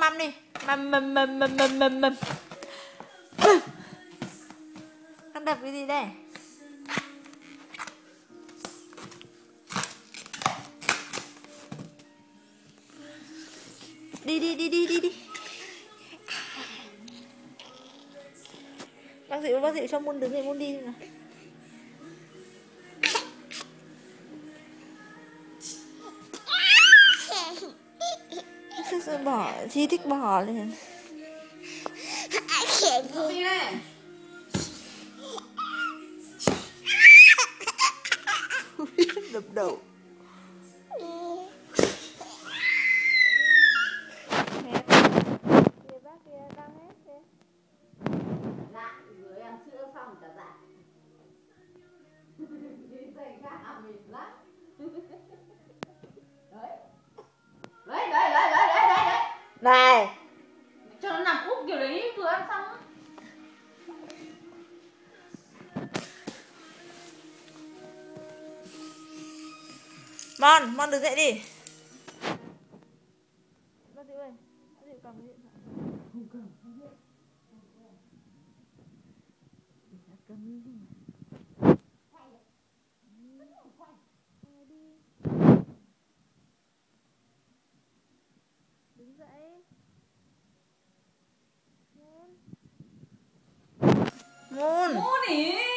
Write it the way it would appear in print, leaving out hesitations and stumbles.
măm đi. Măm. Con đập cái gì đây? Đi. Bác dịu cho Moon đứng dậy, Moon đi nào. Sao bỏ, Chi thích bỏ lên. Đập đầu. Này cho nó nằm úp kiểu đấy vừa ăn xong. Mon đứng dậy đi. Bác Dịu ơi, bác Dịu cầm cái điện thoại. Không cầm. Cầm đi. Đứng dậy. Moon. Moon ý.